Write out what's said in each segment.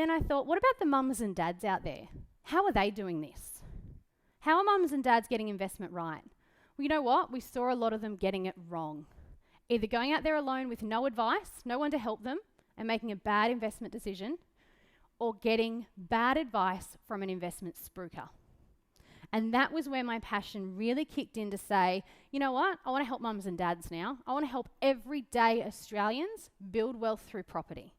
then I thought, what about the mums and dads out there? How are they doing this? How are mums and dads getting investment right? Well, you know what? We saw a lot of them getting it wrong. Either going out there alone with no advice, no one to help them, and making a bad investment decision, or getting bad advice from an investment spruiker. And that was where my passion really kicked in to say, you know what? I want to help mums and dads now. I want to help everyday Australians build wealth through property.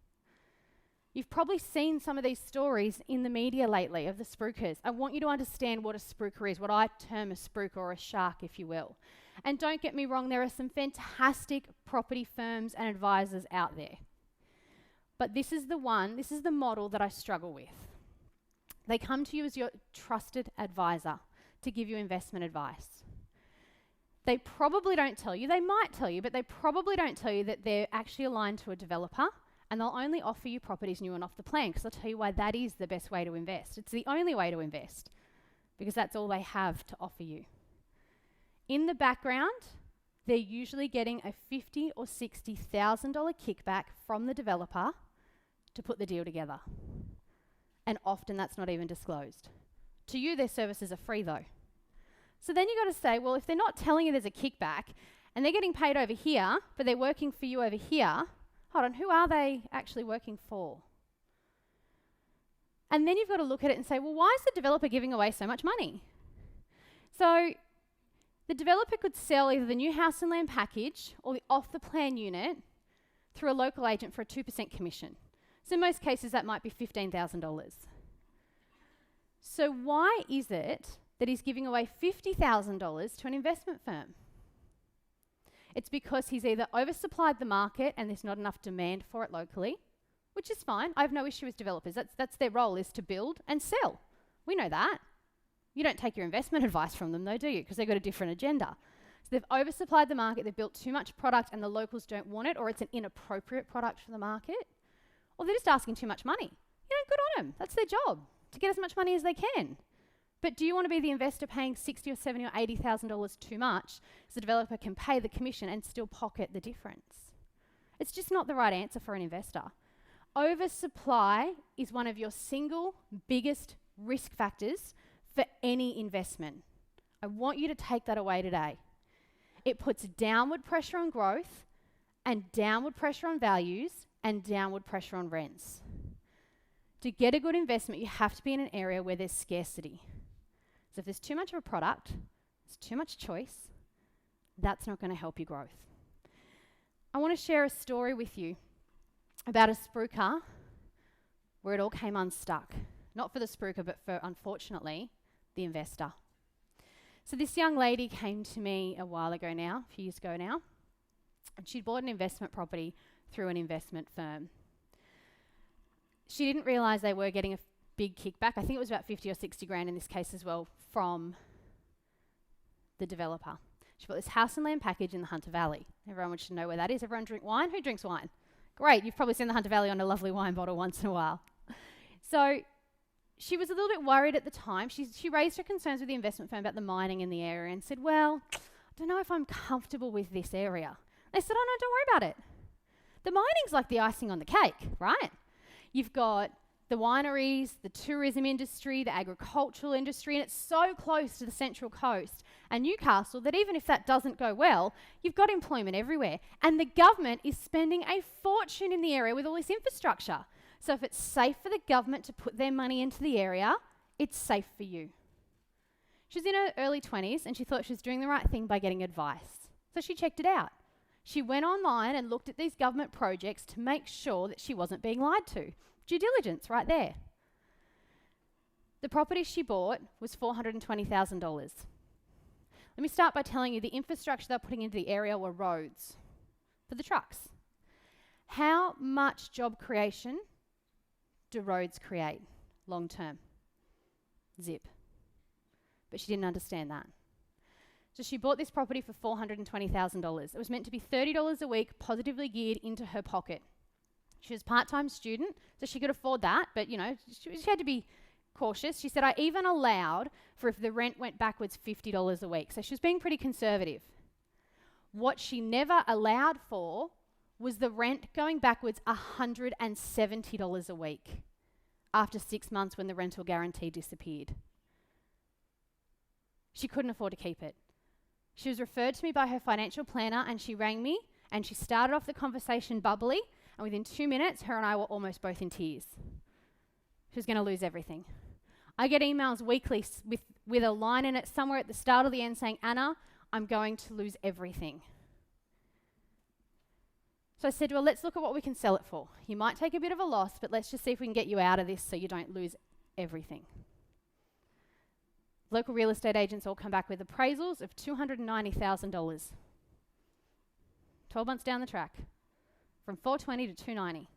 You've probably seen some of these stories in the media lately of the spruikers. I want you to understand what a spruiker is, what I term a spruiker or a shark, if you will. And don't get me wrong, there are some fantastic property firms and advisors out there. But this is the model that I struggle with. They come to you as your trusted advisor to give you investment advice. They probably don't tell you, they might tell you, but they probably don't tell you that they're actually aligned to a developer, and they'll only offer you properties new and off the plan, because I'll tell you why that is the best way to invest. It's the only way to invest, because that's all they have to offer you. In the background, they're usually getting a $50,000 or $60,000 kickback from the developer to put the deal together. And often that's not even disclosed. To you, their services are free though. So then you've got to say, well, if they're not telling you there's a kickback and they're getting paid over here, but they're working for you over here, hold on, who are they actually working for? And then you've got to look at it and say, well, why is the developer giving away so much money? So the developer could sell either the new house and land package or the off-the-plan unit through a local agent for a 2% commission. So in most cases, that might be $15,000. So why is it that he's giving away $50,000 to an investment firm? It's because he's either oversupplied the market and there's not enough demand for it locally, which is fine. I have no issue with developers. That's their role, is to build and sell. We know that. You don't take your investment advice from them though, do you? Because they've got a different agenda. So they've oversupplied the market, they've built too much product and the locals don't want it, or it's an inappropriate product for the market. Or they're just asking too much money. You know, good on them. That's their job, to get as much money as they can. But do you want to be the investor paying $60,000 or $70,000 or $80,000 too much so the developer can pay the commission and still pocket the difference? It's just not the right answer for an investor. Oversupply is one of your single biggest risk factors for any investment. I want you to take that away today. It puts downward pressure on growth and downward pressure on values and downward pressure on rents. To get a good investment, you have to be in an area where there's scarcity. So if there's too much of a product, there's too much choice, that's not going to help your growth. I want to share a story with you about a spruiker where it all came unstuck. Not for the spruiker, but for, unfortunately, the investor. So this young lady came to me a while ago now, a few years ago now, and she'd bought an investment property through an investment firm. She didn't realise they were getting a big kickback. I think it was about 50 or 60 grand in this case as well from the developer. She bought this house and land package in the Hunter Valley. Everyone should know where that is. Everyone drink wine? Who drinks wine? Great, you've probably seen the Hunter Valley on a lovely wine bottle once in a while. So she was a little bit worried at the time. She raised her concerns with the investment firm about the mining in the area and said, well, I don't know if I'm comfortable with this area. They said, oh no, don't worry about it. The mining's like the icing on the cake, right? You've got the wineries, the tourism industry, the agricultural industry, and it's so close to the Central Coast and Newcastle that even if that doesn't go well, you've got employment everywhere. And the government is spending a fortune in the area with all this infrastructure. So if it's safe for the government to put their money into the area, it's safe for you. She was in her early 20s and she thought she was doing the right thing by getting advice. So she checked it out. She went online and looked at these government projects to make sure that she wasn't being lied to. Due diligence right there. The property she bought was $420,000. Let me start by telling you the infrastructure they're putting into the area were roads for the trucks. How much job creation do roads create long term? Zip. But she didn't understand that. So she bought this property for $420,000. It was meant to be $30 a week, positively geared into her pocket. She was a part-time student, so she could afford that, but you know, she had to be cautious. She said, I even allowed for if the rent went backwards $50 a week. So she was being pretty conservative. What she never allowed for was the rent going backwards $170 a week. after 6 months when the rental guarantee disappeared. She couldn't afford to keep it. She was referred to me by her financial planner, and she rang me and she started off the conversation bubbly, and within 2 minutes, her and I were almost both in tears. She was going to lose everything. I get emails weekly with a line in it somewhere at the start or the end saying, Anna, I'm going to lose everything. So I said, well, let's look at what we can sell it for. You might take a bit of a loss, but let's just see if we can get you out of this so you don't lose everything. Local real estate agents all come back with appraisals of $290,000. 12 months down the track, from $420,000 to $290,000.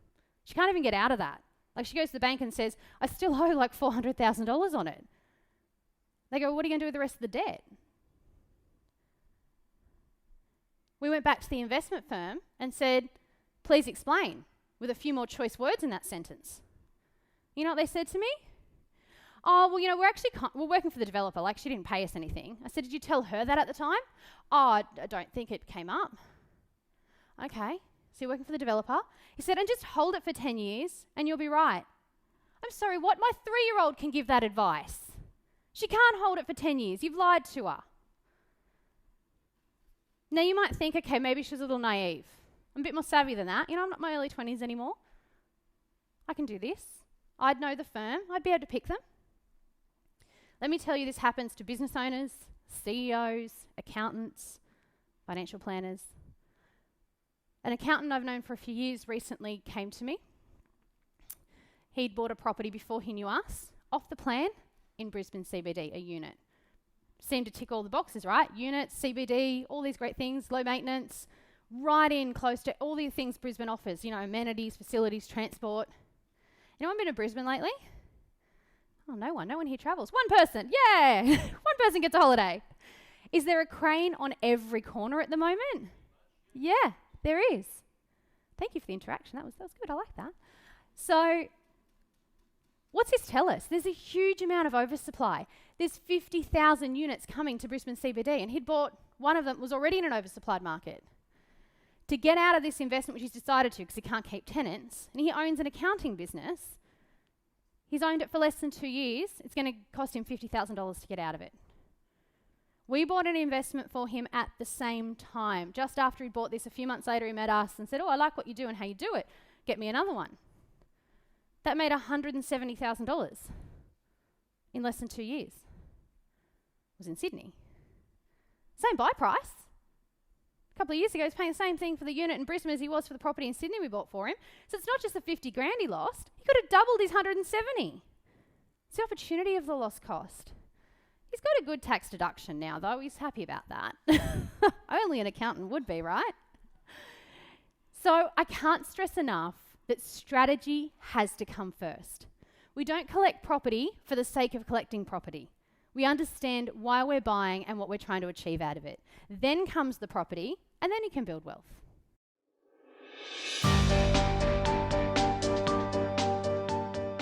She can't even get out of that. Like, she goes to the bank and says, I still owe like $400,000 on it. They go, what are you going to do with the rest of the debt? We went back to the investment firm and said, please explain, with a few more choice words in that sentence. You know what they said to me? Oh, well, you know, we're working for the developer. Like, she didn't pay us anything. I said, did you tell her that at the time? Oh, I don't think it came up. Okay, so you're working for the developer. He said, and just hold it for 10 years and you'll be right. I'm sorry, what? My 3-year-old can give that advice. She can't hold it for 10 years. You've lied to her. Now, you might think, okay, maybe she's a little naive. I'm a bit more savvy than that. You know, I'm not in my early 20s anymore. I can do this. I'd know the firm. I'd be able to pick them. Let me tell you, this happens to business owners, CEOs, accountants, financial planners. An accountant I've known for a few years recently came to me. He'd bought a property before he knew us, off the plan, in Brisbane CBD, a unit. Seemed to tick all the boxes, right? Units, CBD, all these great things, low maintenance, right in close to all the things Brisbane offers, you know, amenities, facilities, transport. Anyone been to Brisbane lately? Oh, no one here travels. One person, yeah! One person gets a holiday. Is there a crane on every corner at the moment? Yeah, there is. Thank you for the interaction. That was good. I like that. So, what's this tell us? There's a huge amount of oversupply. There's 50,000 units coming to Brisbane CBD, and he'd bought one of them, was already in an oversupplied market. To get out of this investment, which he's decided to because he can't keep tenants, and he owns an accounting business, he's owned it for less than 2 years. It's going to cost him $50,000 to get out of it. We bought an investment for him at the same time. Just after he bought this, a few months later, he met us and said, oh, I like what you do and how you do it. Get me another one. That made $170,000 in less than 2 years. It was in Sydney. Same buy price. A couple of years ago, he was paying the same thing for the unit in Brisbane as he was for the property in Sydney we bought for him. So it's not just the 50 grand he lost. He could have doubled his 170. It's the opportunity of the lost cost. He's got a good tax deduction now, though. He's happy about that. Only an accountant would be, right? So I can't stress enough that strategy has to come first. We don't collect property for the sake of collecting property. We understand why we're buying and what we're trying to achieve out of it. Then comes the property, and then you can build wealth.